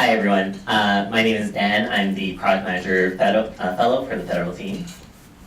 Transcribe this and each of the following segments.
Hi everyone, my name is Dan. I'm the product manager fellow for the federal team.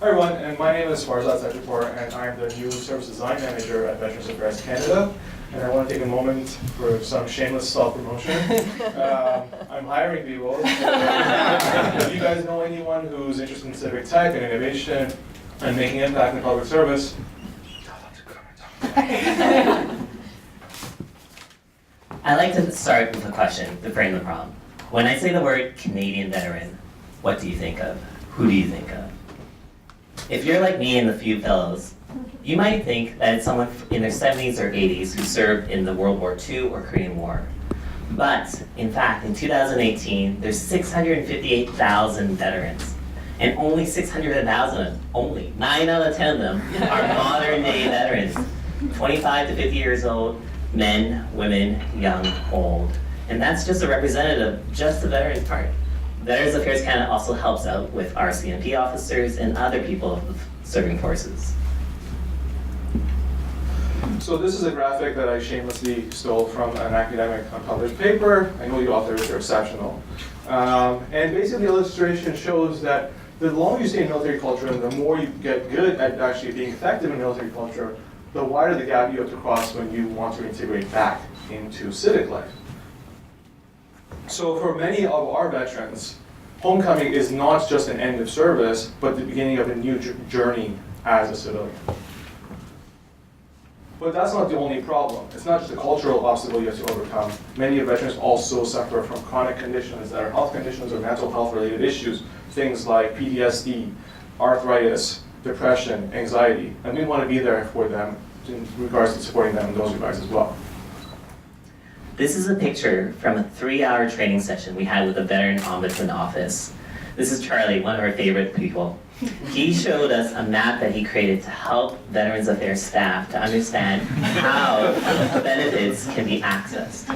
Hi everyone, and my name is Farzad Sedghipour, and I'm the new service design manager at Veterans Affairs Canada. And I want to take a moment for some shameless self-promotion. I'm hiring people. If you guys know anyone who's interested in civic tech and innovation and making impact in public service, tell them to come. I like to start with a question to frame the problem. When I say the word Canadian veteran, what do you think of? Who do you think of? If you're like me and the few fellows, you might think that it's someone in their 70s or 80s who served in the World War II or Korean War. But, in fact, in 2018, there's 658,000 veterans. And only 600,000, only 9 out of 10 of them are modern day veterans. 25 to 50 years old, men, women, young, old. And that's just a representative of just the veterans part. Veterans Affairs Canada also helps out with RCMP officers and other people of the serving forces. So this is a graphic that I shamelessly stole from an academic unpublished paper. I know the authors are exceptional. And basically the illustration shows that the longer you stay in military culture and the more you get good at actually being effective in military culture, the wider the gap you have to cross when you want to integrate back into civic life. So for many of our veterans, homecoming is not just an end of service, but the beginning of a new journey as a civilian. But that's not the only problem. It's not just a cultural obstacle you have to overcome. Many of veterans also suffer from chronic conditions that are health conditions or mental health related issues, things like PTSD, arthritis, depression, anxiety, and we want to be there for them in regards to supporting them in those regards as well. This is a picture from a 3-hour training session we had with the Veteran Ombudsman Office. This is Charlie, one of our favorite people. He showed us a map that he created to help Veterans Affairs staff to understand how benefits can be accessed.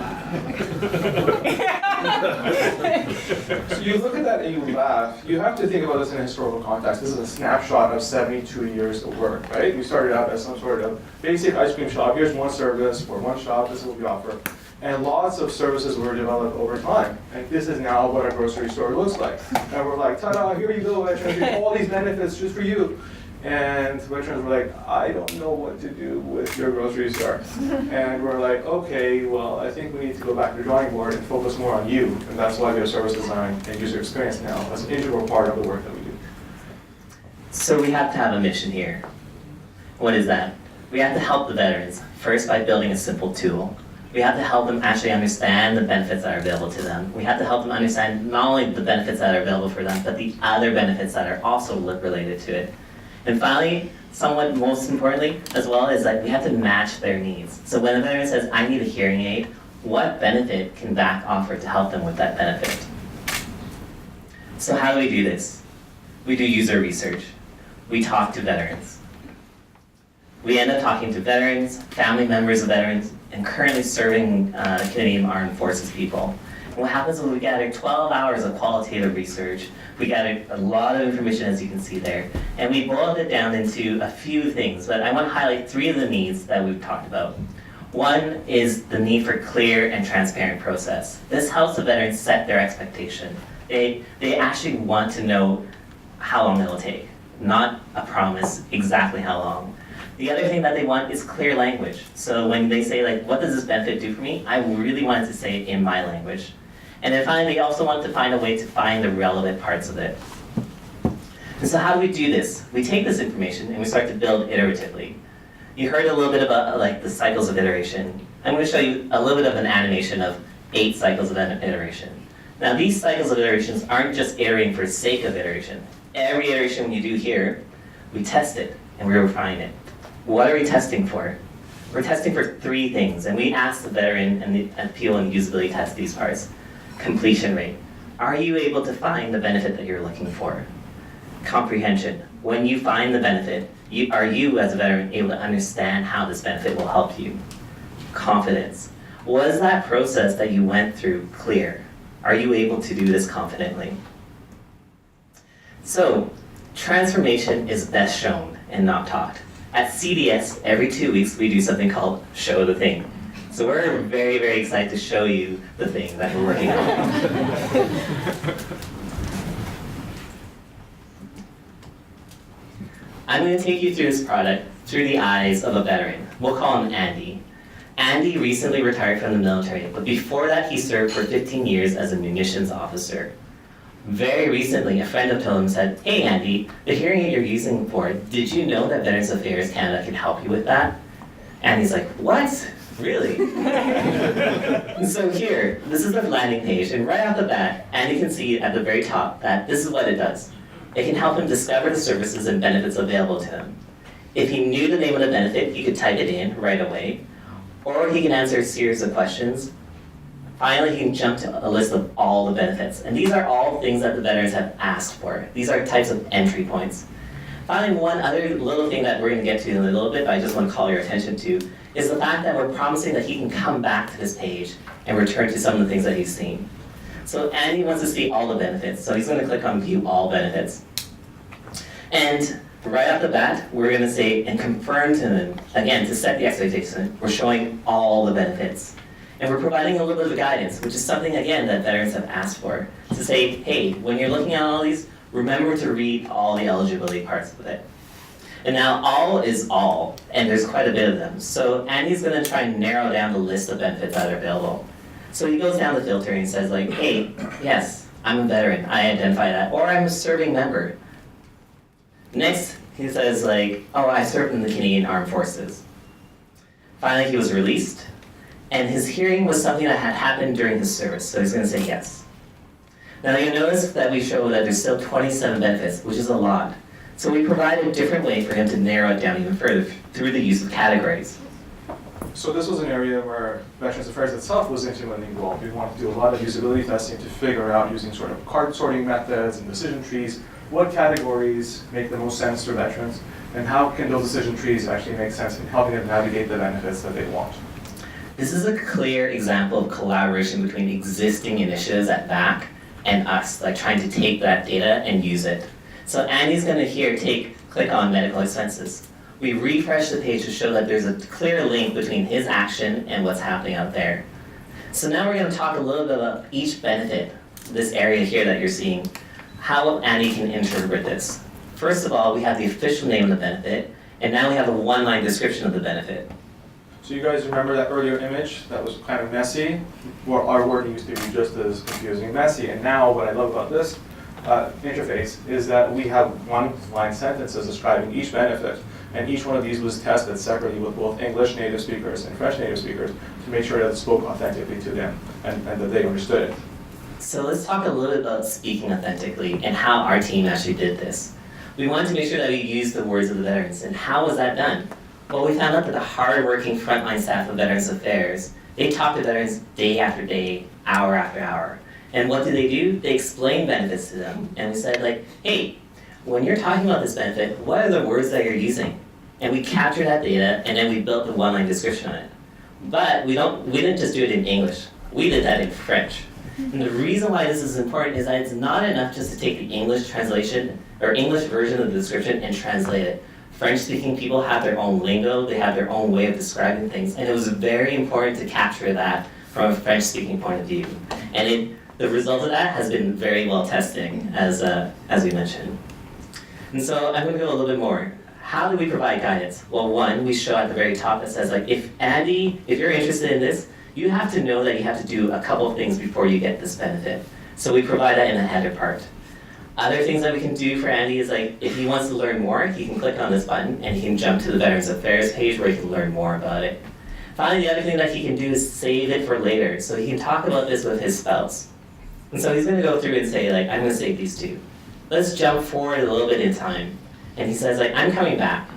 So you look at that and you laugh. You have to think about this in a historical context. This is a snapshot of 72 years of work, right? We started out as some sort of basic ice cream shop. Here's one service for one shop. This is what we offer. And lots of services were developed over time. And this is now what a grocery store looks like. And we're like, ta-da, here you go, veterans, you have all these benefits just for you. And veterans were like, I don't know what to do with your grocery store. And we're like, okay, well, I think we need to go back to the drawing board and focus more on you. And that's why we have service design and user experience now as an integral part of the work that we do. So we have to have a mission here. What is that? We have to help the veterans, first by building a simple tool. We have to help them actually understand the benefits that are available to them. We have to help them understand not only the benefits that are available for them, but the other benefits that are also related to it. And finally, somewhat most importantly, as well, is that we have to match their needs. So when a veteran says, I need a hearing aid, what benefit can VAC offer to help them with that benefit? So how do we do this? We do user research. We talk to veterans. We end up talking to veterans, family members of veterans, and currently serving Canadian Armed Forces people. And what happens is we gather 12 hours of qualitative research. We gather a lot of information, as you can see there, and we boiled it down into a few things, but I want to highlight 3 of the needs that we've talked about. One is the need for clear and transparent process. This helps the veterans set their expectation. They actually want to know how long it'll take, not a promise exactly how long. The other thing that they want is clear language. So when they say, like, what does this benefit do for me? I really wanted to say it in my language. And then finally, they also want to find a way to find the relevant parts of it. And so how do we do this? We take this information and we start to build iteratively. You heard a little bit about like the cycles of iteration. I'm going to show you a little bit of an animation of 8 cycles of iteration. Now these cycles of iterations aren't just iterating for the sake of iteration. Every iteration you do here, we test it and we refine it. What are we testing for? We're testing for 3 things, and we ask the veteran and the people in usability test these parts. Completion rate. Are you able to find the benefit that you're looking for? Comprehension. When you find the benefit, are you as a veteran able to understand how this benefit will help you? Confidence. Was that process that you went through clear? Are you able to do this confidently? So, transformation is best shown and not taught. At CDS, every 2 weeks, we do something called Show the Thing. So we're very, very excited to show you the thing that we're working on. I'm going to take you through this product through the eyes of a veteran. We'll call him Andy. Andy recently retired from the military, but before that he served for 15 years as a munitions officer. Very recently, a friend of him said, "Hey Andy, the hearing aid you're using for it, did you know that Veterans Affairs Canada can help you with that?" And he's like, "What? Really?" So here, this is the landing page, and right off the bat, Andy can see at the very top that this is what it does. It can help him discover the services and benefits available to him. If he knew the name of the benefit, he could type it in right away, or he can answer a series of questions. Finally, he can jump to a list of all the benefits. And these are all things that the veterans have asked for. These are types of entry points. Finally, one other little thing that we're going to get to in a little bit, but I just want to call your attention to, is the fact that we're promising that he can come back to this page and return to some of the things that he's seen. So Andy wants to see all the benefits, so he's going to click on View All Benefits. And right off the bat, we're going to say and confirm to them, again, to set the expectation, we're showing all the benefits. And we're providing a little bit of guidance, which is something, again, that veterans have asked for. To say, hey, when you're looking at all these, remember to read all the eligibility parts of it. And now all is all, and there's quite a bit of them. So Andy's going to try and narrow down the list of benefits that are available. So he goes down the filter and says like, hey, yes, I'm a veteran, I identify that, or I'm a serving member. Next, he says like, oh, I served in the Canadian Armed Forces. Finally, he was released, and his hearing was something that had happened during his service, so he's going to say yes. Now you'll notice that we show that there's still 27 benefits, which is a lot. So we provide a different way for him to narrow it down even further through the use of categories. So this was an area where Veterans Affairs itself was intimately involved. We wanted to do a lot of usability testing to figure out, using sort of card sorting methods and decision trees, what categories make the most sense for veterans, and how can those decision trees actually make sense in helping them navigate the benefits that they want. This is a clear example of collaboration between existing initiatives at VAC and us, like trying to take that data and use it. So Andy's going to here click on medical expenses. We refresh the page to show that there's a clear link between his action and what's happening out there. So now we're going to talk a little bit about each benefit, this area here that you're seeing, how Andy can interpret this. First of all, we have the official name of the benefit, and now we have a one-line description of the benefit. So you guys remember that earlier image that was kind of messy? Well, our wording used to be just as confusing and messy, and now what I love about this interface is that we have one-line sentences describing each benefit, and each one of these was tested separately with both English native speakers and French native speakers to make sure that it spoke authentically to them and that they understood it. So let's talk a little bit about speaking authentically and how our team actually did this. We wanted to make sure that we used the words of the veterans, and how was that done? Well, we found out that the hard-working frontline staff of Veterans Affairs, they talk to veterans day after day, hour after hour. And what do? They explain benefits to them. And we said like, hey, when you're talking about this benefit, what are the words that you're using? And we captured that data, and then we built the one-line description on it. But we didn't just do it in English. We did that in French. And the reason why this is important is that it's not enough just to take the English translation, or English version of the description and translate it. French-speaking people have their own lingo, they have their own way of describing things, and it was very important to capture that from a French-speaking point of view. And the result of that has been very well testing, as we mentioned. And so I'm going to go a little bit more. How do we provide guidance? Well, one, we show at the very top that says, like, if you're interested in this, you have to know that you have to do a couple of things before you get this benefit. So we provide that in the header part. Other things that we can do for Andy is like, if he wants to learn more, he can click on this button and he can jump to the Veterans Affairs page where he can learn more about it. Finally, the other thing that he can do is save it for later, so he can talk about this with his spouse. And so he's going to go through and say, like, I'm going to save these two. Let's jump forward a little bit in time. And he says, like, I'm coming back.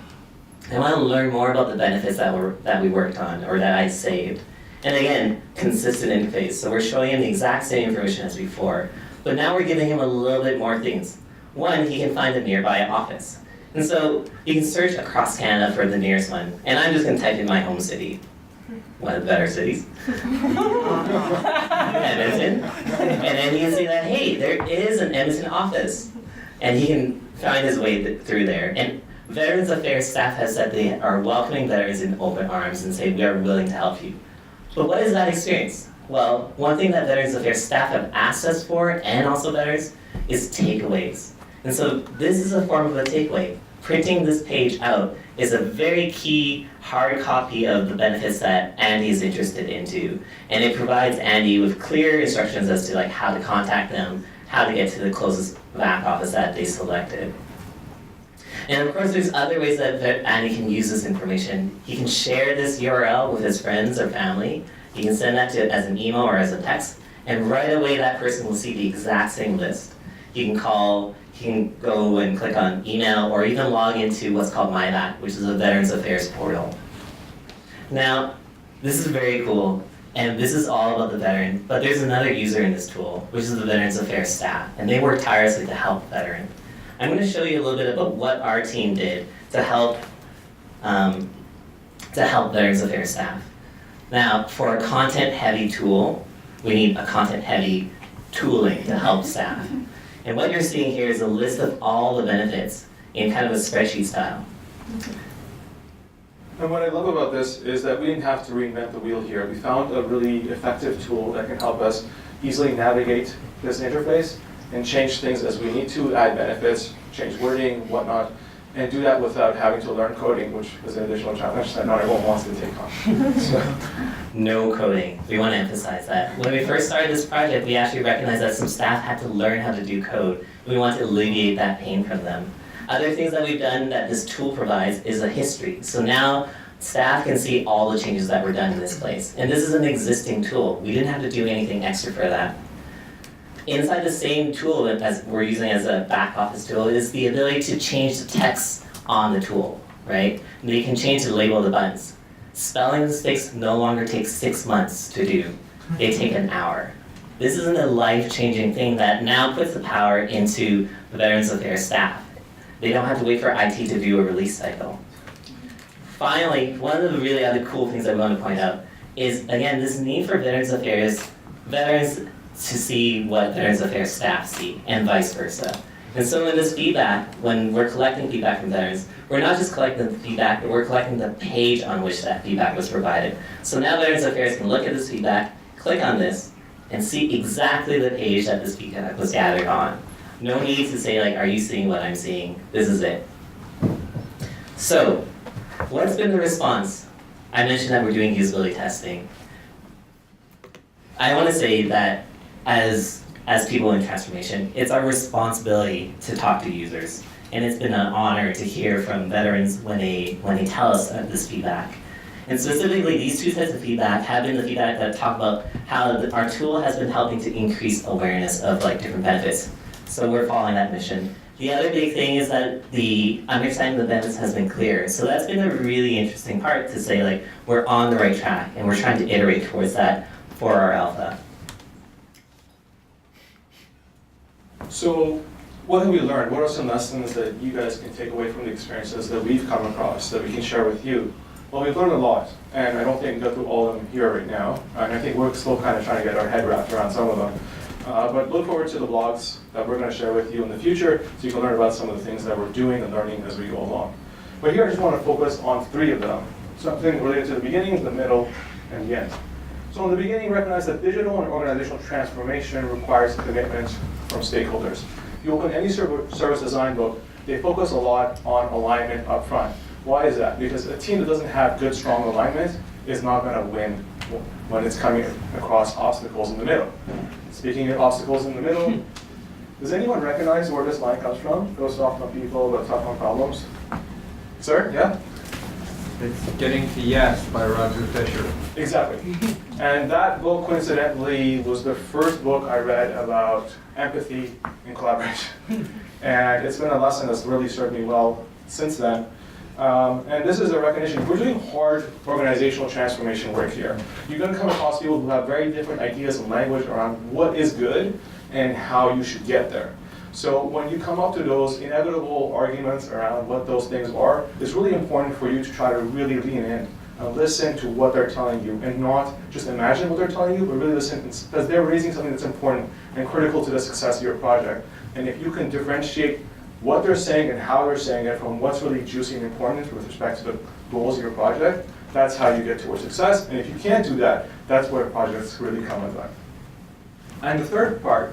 I want to learn more about the benefits that we worked on or that I saved. And again, consistent interface. So we're showing him the exact same information as before. But now we're giving him a little bit more things. One, he can find a nearby office. And so you can search across Canada for the nearest one. And I'm just going to type in my home city, one of the better cities, Edmonton. And then he can see that, hey, there is an Edmonton office. And he can find his way through there. And Veterans Affairs staff has said they are welcoming veterans in open arms and say, we are willing to help you. But what is that experience? Well, one thing that Veterans Affairs staff have asked us for, and also veterans, is takeaways. And so this is a form of a takeaway. Printing this page out is a very key hard copy of the benefits that Andy is interested into. And it provides Andy with clear instructions as to like how to contact them, how to get to the closest back office that they selected. And of course, there's other ways that Andy can use this information. He can share this URL with his friends or family. He can send that to as an email or as a text, and right away that person will see the exact same list. He can call, he can go and click on email, or even log into what's called MyVac, which is a Veterans Affairs portal. Now, this is very cool, and this is all about the veteran, but there's another user in this tool, which is the Veterans Affairs staff, and they work tirelessly to help the veteran. I'm going to show you a little bit about what our team did to help Veterans Affairs staff. Now, for a content-heavy tool, we need a content-heavy tooling to help staff. And what you're seeing here is a list of all the benefits in kind of a spreadsheet style. And what I love about this is that we didn't have to reinvent the wheel here. We found a really effective tool that can help us easily navigate this interface and change things as we need to, add benefits, change wording, whatnot, and do that without having to learn coding, which is an additional challenge that not everyone wants to take on. So. No coding. We want to emphasize that. When we first started this project, we actually recognized that some staff had to learn how to do code. We want to alleviate that pain from them. Other things that we've done that this tool provides is a history. So now staff can see all the changes that were done in this place. And this is an existing tool. We didn't have to do anything extra for that. Inside the same tool as we're using as a back office tool is the ability to change the text on the tool, right? And you can change the label of the buttons. Spelling mistakes no longer take 6 months to do. They take an hour. This isn't a life-changing thing that now puts the power into the Veterans Affairs staff. They don't have to wait for IT to do a release cycle. Finally, one of the really other cool things I want to point out is, again, this need for Veterans Affairs, veterans to see what Veterans Affairs staff see, and vice versa. And so in this feedback, when we're collecting feedback from veterans, we're not just collecting the feedback, but we're collecting the page on which that feedback was provided. So now Veterans Affairs can look at this feedback, click on this, and see exactly the page that this feedback was gathered on. No need to say, like, are you seeing what I'm seeing? This is it. So, what's been the response? I mentioned that we're doing usability testing. I want to say that as people in transformation, it's our responsibility to talk to users. And it's been an honor to hear from veterans when they tell us this feedback. And specifically, these two sets of feedback have been the feedback that talk about how our tool has been helping to increase awareness of like different benefits. So we're following that mission. The other big thing is that the understanding of the benefits has been clear. So that's been a really interesting part to say, like, we're on the right track and we're trying to iterate towards that for our alpha. So what have we learned? What are some lessons that you guys can take away from the experiences that we've come across that we can share with you? Well, we've learned a lot, and I don't think we can go through all of them here right now. And I think we're still kind of trying to get our head wrapped around some of them. But look forward to the blogs that we're going to share with you in the future so you can learn about some of the things that we're doing and learning as we go along. But here I just want to focus on 3 of them. Something related to the beginning, the middle, and the end. So in the beginning, recognize that digital and organizational transformation requires commitment from stakeholders. If you open any service design book, they focus a lot on alignment up front. Why is that? Because a team that doesn't have good, strong alignment is not going to win when it's coming across obstacles in the middle. Speaking of obstacles in the middle, does anyone recognize where this line comes from? Those talk on people, that talk on problems. Sir, yeah? It's Getting to Yes by Roger Fisher. Exactly. And that book, coincidentally, was the first book I read about empathy and collaboration. And it's been a lesson that's really served me well since then. And this is a recognition. We're doing hard organizational transformation work here. You're going to come across people who have very different ideas and language around what is good and how you should get there. So when you come up to those inevitable arguments around what those things are, it's really important for you to try to really lean in and listen to what they're telling you, and not just imagine what they're telling you, but really listen, because they're raising something that's important and critical to the success of your project. And if you can differentiate what they're saying and how they're saying it from what's really juicy and important with respect to the goals of your project, That's how you get towards success. And if you can't do that, that's where projects really come undone. And the third part,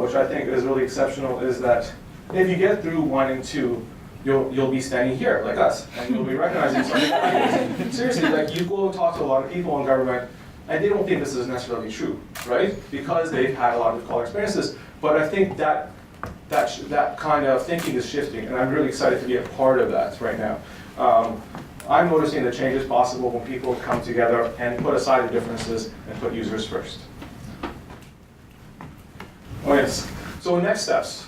which I think is really exceptional, is that if you get through 1 and 2, you'll be standing here like us, and you'll be recognizing something. Seriously, like you go talk to a lot of people in government, and they don't think this is necessarily true, right? Because they've had a lot of college experiences. But I think that kind of thinking is shifting, and I'm really excited to be a part of that right now. I'm noticing the change is possible when people come together and put aside the differences and put users first. Oh yes. So next steps.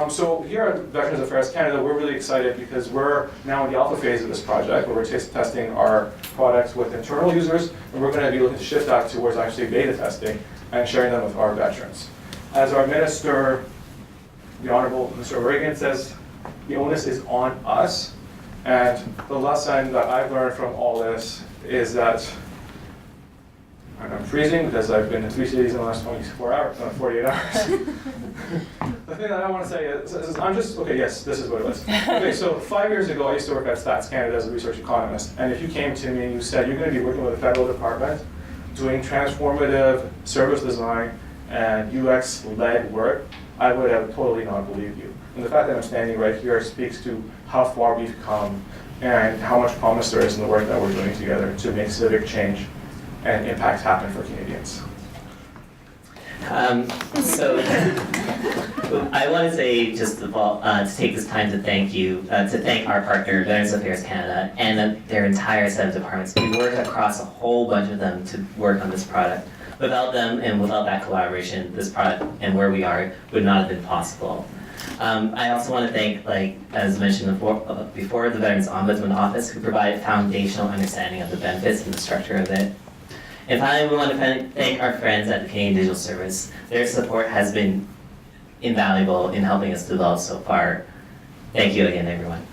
So here at Veterans Affairs Canada, we're really excited because we're now in the alpha phase of this project where we're testing our products with internal users, and we're going to be looking to shift that towards actually beta testing and sharing them with our veterans. As our minister, the Honorable Mr. Reagan says, the onus is on us. And the lesson that I've learned from all this is that, and I'm freezing because I've been in 3 cities in the last 48 hours. The thing that I want to say is I'm just, okay, yes, this is what it was. Okay, so 5 years ago, I used to work at Stats Canada as a research economist. And if you came to me and you said, you're going to be working with a federal department, doing transformative service design and UX-led work, I would have totally not believed you. And the fact that I'm standing right here speaks to how far we've come and how much promise there is in the work that we're doing together to make civic change and impact happen for Canadians. So I want to say just to take this time to thank you, to thank our partner, Veterans Affairs Canada, and their entire set of departments. We worked across a whole bunch of them to work on this product. Without them and without that collaboration, this product and where we are would not have been possible. I also want to thank, as mentioned before, the Veterans Ombudsman Office, who provided foundational understanding of the benefits and the structure of it. And finally, we want to thank our friends at the Canadian Digital Service. Their support has been invaluable in helping us develop so far. Thank you again, everyone.